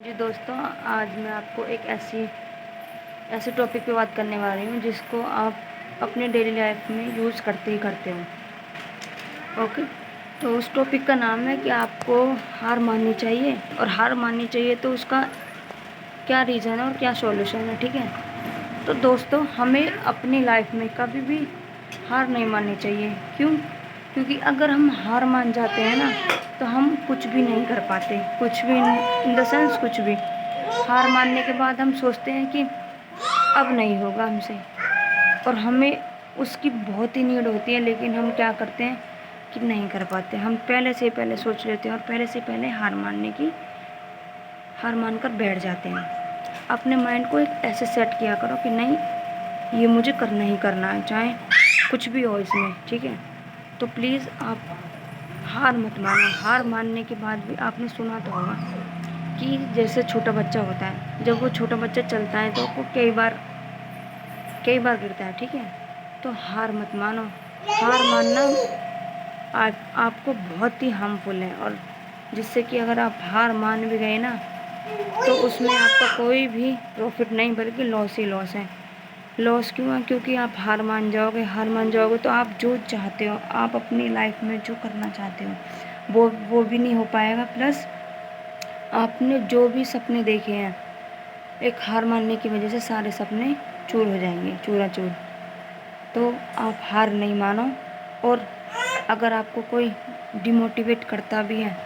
जी दोस्तों, आज मैं आपको एक ऐसे टॉपिक पे बात करने वाली हूँ जिसको आप अपने डेली लाइफ में यूज़ करते ही करते हो। ओके, तो उस टॉपिक का नाम है कि आपको हार माननी चाहिए, और हार माननी चाहिए तो उसका क्या रीज़न है और क्या सॉल्यूशन है। ठीक है, तो दोस्तों हमें अपनी लाइफ में कभी भी हार नहीं माननी चाहिए। क्यों? क्योंकि अगर हम हार मान जाते हैं ना, तो हम कुछ भी नहीं कर पाते, कुछ भी इन द सेंस कुछ भी। हार मानने के बाद हम सोचते हैं कि अब नहीं होगा हमसे, और हमें उसकी बहुत ही नीड होती है, लेकिन हम क्या करते हैं कि नहीं कर पाते। हम पहले सोच लेते हैं और पहले से पहले हार मानकर बैठ जाते हैं। अपने माइंड को एक ऐसे सेट किया करो कि नहीं, ये मुझे करना ही करना है, चाहे कुछ भी हो इसमें। ठीक है, तो प्लीज़ आप हार मत मानो। हार मानने के बाद भी आपने सुना तो होगा कि जैसे छोटा बच्चा होता है, जब वो छोटा बच्चा चलता है तो वो कई बार गिरता है। ठीक है, तो हार मत मानो। हार मानना आपको बहुत ही हार्मफुल है, और जिससे कि अगर आप हार मान भी गए ना, तो उसमें आपका कोई भी प्रॉफिट नहीं बल्कि लॉस ही लॉस है। लॉस क्यों है? क्योंकि आप हार मान जाओगे तो आप जो चाहते हो, आप अपनी लाइफ में जो करना चाहते हो वो भी नहीं हो पाएगा। प्लस आपने जो भी सपने देखे हैं, एक हार मानने की वजह से सारे सपने चूर हो जाएंगे, चूराचूर। तो आप हार नहीं मानो, और अगर आपको कोई डिमोटिवेट करता भी है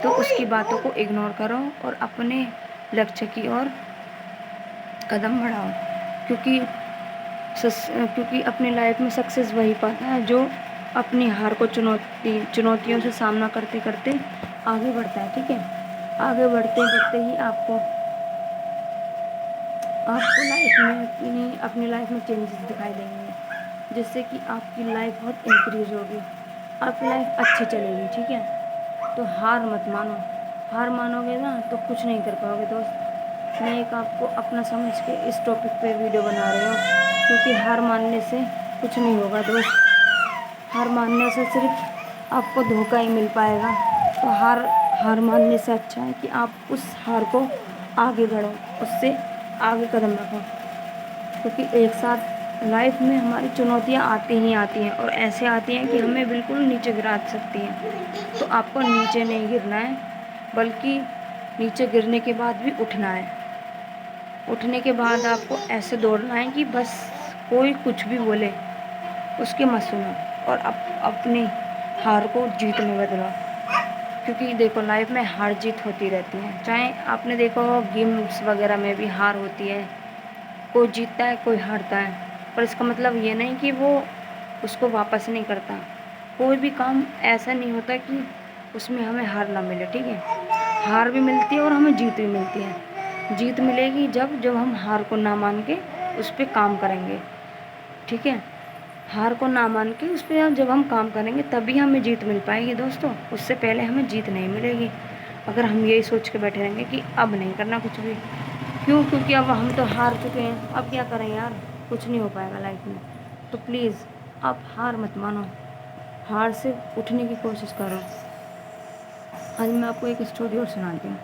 तो उसकी बातों को इग्नोर करो और अपने लक्ष्य की ओर कदम बढ़ाओ। क्योंकि क्योंकि अपनी लाइफ में सक्सेस वही पाता है जो अपनी हार को चुनौतियों से सामना करते करते आगे बढ़ता है। ठीक है, आगे बढ़ते बढ़ते ही आपको लाइफ में अपनी लाइफ में चेंजेस दिखाई देंगे, जिससे कि आपकी लाइफ बहुत इंक्रीज होगी, आपकी लाइफ अच्छी चलेगी। ठीक है, तो हार मत मानो। हार मानोगे ना तो कुछ नहीं कर पाओगे दोस्त। मैं एक आपको अपना समझ के इस टॉपिक पे वीडियो बना रही हूँ, क्योंकि हार मानने से कुछ नहीं होगा दोस्त। हार मानने से सिर्फ आपको धोखा ही मिल पाएगा। तो हार मानने से अच्छा है कि आप उस हार को आगे बढ़ो, उससे आगे कदम रखो। क्योंकि एक साथ लाइफ में हमारी चुनौतियाँ आती ही आती हैं, और ऐसे आती हैं कि हमें बिल्कुल नीचे गिरा सकती हैं। तो आपको नीचे नहीं गिरना है, बल्कि नीचे गिरने के बाद भी उठना है। उठने के बाद आपको ऐसे दौड़ना है कि बस कोई कुछ भी बोले उसके मत सुनो, और अपनी हार को जीत में बदलो। क्योंकि देखो, लाइफ में हार जीत होती रहती है। चाहे आपने देखो गेम्स वगैरह में भी हार होती है, कोई जीतता है कोई हारता है, पर इसका मतलब ये नहीं कि वो उसको वापस नहीं करता। कोई भी काम ऐसा नहीं होता कि उसमें हमें हार ना मिले। ठीक है, हार भी मिलती है और हमें जीत भी मिलती है। जीत मिलेगी जब हम हार को ना मान के उस पर काम करेंगे। ठीक है, हार को ना मान के उस पर जब हम काम करेंगे तभी हमें जीत मिल पाएगी दोस्तों। उससे पहले हमें जीत नहीं मिलेगी अगर हम यही सोच के बैठे रहेंगे कि अब नहीं करना कुछ भी। क्यों? क्योंकि अब हम तो हार चुके हैं, अब क्या करें यार, कुछ नहीं हो पाएगा लाइफ में। तो प्लीज़ आप हार मत मानो, हार से उठने की कोशिश करो। आज मैं आपको एक स्टोरी और सुनाती हूँ।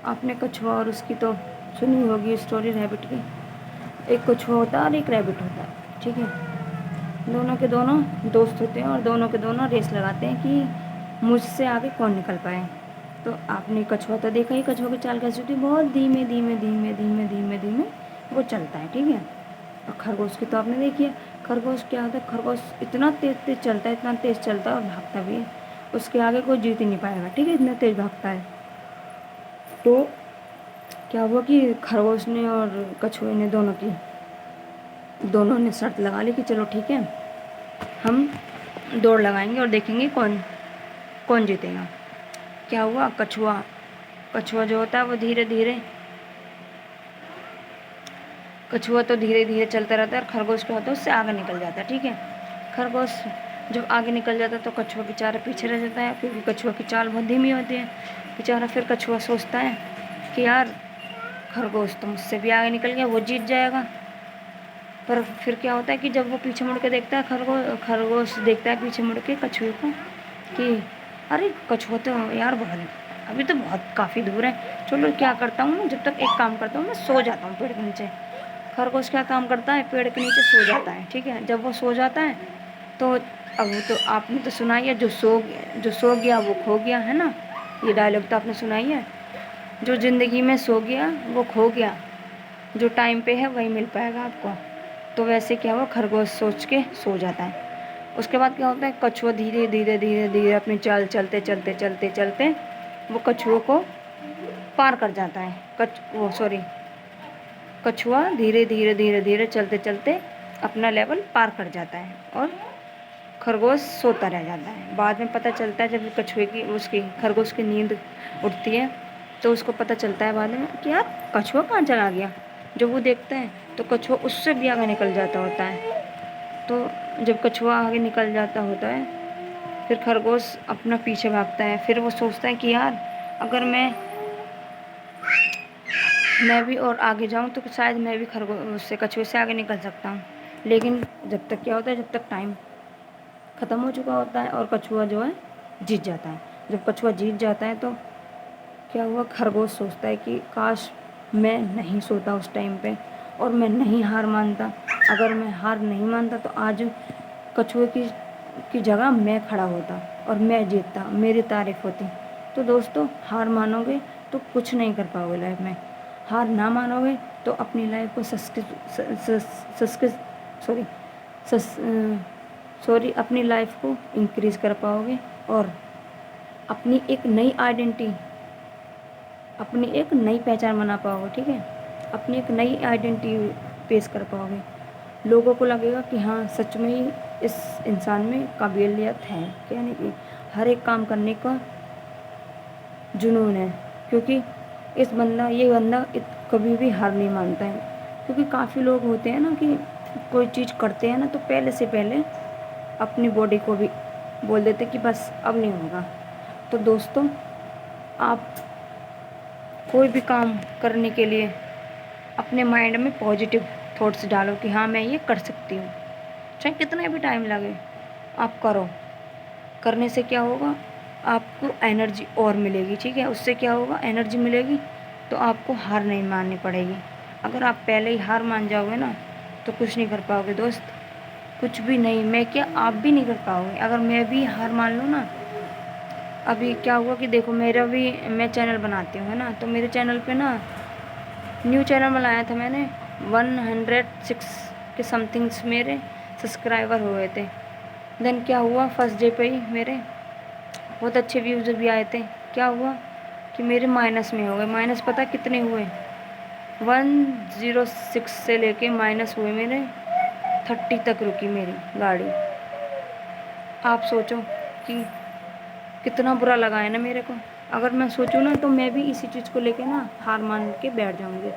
आपने कछुआ और उसकी तो सुनी होगी स्टोरी, रैबिट की। एक कछुआ होता है और एक रैबिट होता है। ठीक है, दोनों के दोनों दोस्त होते हैं, और दोनों के दोनों रेस लगाते हैं कि मुझसे आगे कौन निकल पाए। तो आपने कछुआ तो देखा ही, कछुआ की चाल कैसी होती है, बहुत धीमे धीमे धीमे धीमे धीमे धीमे वो चलता है। ठीक है, और खरगोश की तो आपने देखी है। खरगोश क्या होता है, खरगोश इतना तेज तेज चलता है, इतना तेज चलता है और भागता भी है, उसके आगे कोई जीत ही नहीं पाएगा। ठीक है, इतना तेज भागता है। तो क्या हुआ कि खरगोश ने और कछुए ने दोनों ने शर्त लगा ली कि चलो ठीक है, हम दौड़ लगाएंगे और देखेंगे कौन कौन जीतेगा। क्या हुआ, कछुआ जो होता है वो कछुआ तो धीरे धीरे चलता रहता है, और खरगोश क्या होता है उससे आगे निकल जाता है। ठीक है, खरगोश जब आगे निकल जाता है तो कछुआ बेचारा पीछे रह जाता है, क्योंकि कछुआ की चाल बहुत धीमी होती है बेचारा। फिर कछुआ सोचता है कि यार, खरगोश तो मुझसे भी आगे निकल गया, वो जीत जाएगा। पर फिर क्या होता है कि जब वो पीछे मुड़ के देखता है, खरगोश देखता है पीछे मुड़ के कछुए को कि अरे, कछुआ तो यार बहुत अभी तो बहुत काफ़ी दूर है। चलो क्या करता हूँ, जब तक एक काम करता हूँ, मैं सो जाता हूँ पेड़ के नीचे। खरगोश क्या काम करता है, पेड़ के नीचे सो जाता है। ठीक है, जब वो सो जाता है तो अब वो तो आपने तो सुना ही है, जो सो गया वो खो गया, है ना। ये डायलॉग तो आपने सुना ही है, जो ज़िंदगी में सो गया वो खो गया, जो टाइम पे है वही मिल पाएगा आपको। तो वैसे क्या हुआ, खरगोश सोच के सो जाता है। उसके बाद क्या होता है, कछुआ धीरे धीरे धीरे धीरे अपनी चाल चलते चलते चलते चलते वो कछुओं को पार कर जाता है। कछुआ धीरे धीरे धीरे धीरे चलते चलते अपना लेवल पार कर जाता है और खरगोश सोता रह जाता है। बाद में पता चलता है, जब कछुए की उसकी खरगोश की नींद उठती है तो उसको पता चलता है बाद में कि यार कछुआ कहाँ चला गया। जब वो देखते हैं तो कछुआ उससे भी आगे निकल जाता होता है। तो जब कछुआ आगे निकल जाता होता है, फिर खरगोश अपना पीछे भागता है। फिर वो सोचता है कि यार अगर मैं भी और आगे जाऊँ तो शायद मैं भी खरगोश से, कछुए से आगे निकल सकता हूँ। लेकिन जब तक क्या होता है, जब तक टाइम ख़त्म हो चुका होता है और कछुआ जो है जीत जाता है। जब कछुआ जीत जाता है तो क्या हुआ, खरगोश सोचता है कि काश मैं नहीं सोता उस टाइम पे और मैं नहीं हार मानता। अगर मैं हार नहीं मानता तो आज कछुए की जगह मैं खड़ा होता और मैं जीतता, मेरी तारीफ़ होती। तो दोस्तों, हार मानोगे तो कुछ नहीं कर पाओगे लाइफ में। हार ना मानोगे तो अपनी लाइफ को सॉरी अपनी लाइफ को इंक्रीज़ कर पाओगे और अपनी एक नई आइडेंटिटी, अपनी एक नई पहचान बना पाओगे। ठीक है, अपनी एक नई आइडेंटिटी पेश कर पाओगे। लोगों को लगेगा कि हाँ सच में ही इस इंसान में काबिलियत है, यानी कि हर एक काम करने का जुनून है, क्योंकि ये बंदा कभी भी हार नहीं मानता है। क्योंकि काफ़ी लोग होते हैं ना कि कोई चीज़ करते हैं ना तो पहले अपनी बॉडी को भी बोल देते कि बस अब नहीं होगा। तो दोस्तों, आप कोई भी काम करने के लिए अपने माइंड में पॉजिटिव थॉट्स डालो कि हाँ मैं ये कर सकती हूँ, चाहे कितना भी टाइम लगे आप करो। करने से क्या होगा, आपको एनर्जी और मिलेगी। ठीक है, उससे क्या होगा, एनर्जी मिलेगी तो आपको हार नहीं माननी पड़ेगी। अगर आप पहले ही हार मान जाओगे ना तो कुछ नहीं कर पाओगे दोस्त, कुछ भी नहीं। मैं क्या, आप भी नहीं कर पाओगे। अगर मैं भी हार मान लूँ ना, अभी क्या हुआ कि देखो मैं चैनल बनाती हूँ, है ना। तो मेरे चैनल पे ना न्यू चैनल बनाया था मैंने, 106 के समथिंग्स मेरे सब्सक्राइबर हो गए थे। देन क्या हुआ, फर्स्ट डे पे ही मेरे बहुत अच्छे व्यूज़ भी आए थे। क्या हुआ कि मेरे माइनस में हो गए। माइनस पता कितने हुए, 106 से लेके माइनस हुए मेरे 30 तक रुकी मेरी गाड़ी। आप सोचो कि कितना बुरा लगा है ना मेरे को। अगर मैं सोचूँ ना तो मैं भी इसी चीज़ को लेके ना हार मान के बैठ जाऊँगी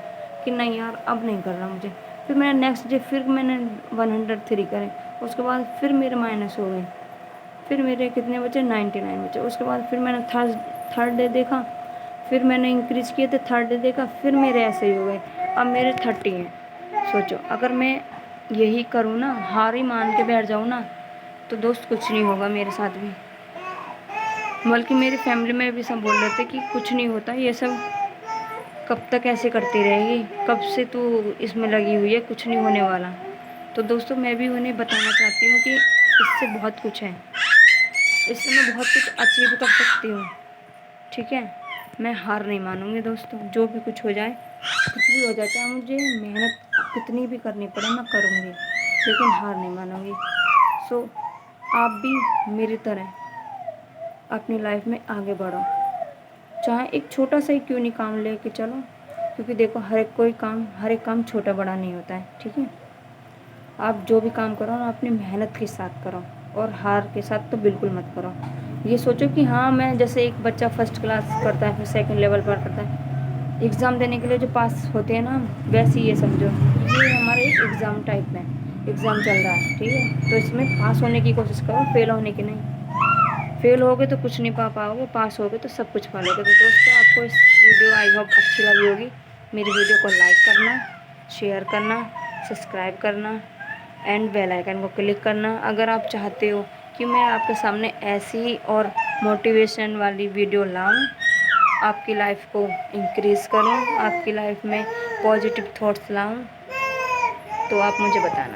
कि नहीं यार अब नहीं कर रहा मुझे। फिर मैंने नेक्स्ट डे फिर मैंने 103 करे, उसके बाद फिर मेरे माइनस हो गए। फिर मेरे कितने बचे, 99 बचे। उसके बाद फिर मैंने थर्ड डे देखा, फिर मैंने इंक्रीज़ किए थे। थर्ड डे देखा, फिर मेरे ऐसे ही हो गए। अब मेरे 30 हैं। सोचो अगर मैं यही करूँ ना, हार ही मान के बैठ जाऊँ ना, तो दोस्त कुछ नहीं होगा मेरे साथ भी। बल्कि मेरी फैमिली में भी सब बोल रहे थे कि कुछ नहीं होता, ये सब कब तक ऐसे करती रहेगी, कब से तू इसमें लगी हुई है, कुछ नहीं होने वाला। तो दोस्तों, मैं भी उन्हें बताना चाहती हूँ कि इससे बहुत कुछ है, इससे मैं बहुत कुछ अचीव कर सकती हूँ। ठीक है, मैं हार नहीं मानूंगी दोस्तों, जो भी कुछ हो जाए, कुछ भी हो जाए, चाहे मुझे मेहनत कितनी भी करनी पड़े मैं करूँगी, लेकिन हार नहीं मानूंगी। सो आप भी मेरी तरह अपनी लाइफ में आगे बढ़ो, चाहे एक छोटा सा ही क्यों नहीं काम लेके चलो। क्योंकि देखो हर एक काम छोटा बड़ा नहीं होता है। ठीक है, आप जो भी काम करो ना अपनी मेहनत के साथ करो और हार के साथ तो बिल्कुल मत करो। ये सोचो कि हाँ मैं, जैसे एक बच्चा फर्स्ट क्लास करता है फिर सेकंड लेवल पर करता है, एग्ज़ाम देने के लिए जो पास होते हैं ना, वैसे ये समझो ये हमारा एक एग्ज़ाम टाइप में एग्ज़ाम चल रहा है। ठीक है, तो इसमें पास होने की कोशिश करो, फेल होने की नहीं। फेल होगे तो कुछ नहीं पा पाओगे, पास होगे तो सब कुछ पा लोगे। तो दोस्तों, आपको इस वीडियो आई होप अच्छी लगी होगी। मेरी वीडियो को लाइक करना, शेयर करना, सब्सक्राइब करना एंड बेल आइकन को क्लिक करना। अगर आप चाहते हो कि मैं आपके सामने ऐसी ही और मोटिवेशन वाली वीडियो लाऊं आपकी लाइफ को इंक्रीज़ करूँ, आपकी लाइफ में पॉजिटिव थॉट्स लाऊँ, तो आप मुझे बताना।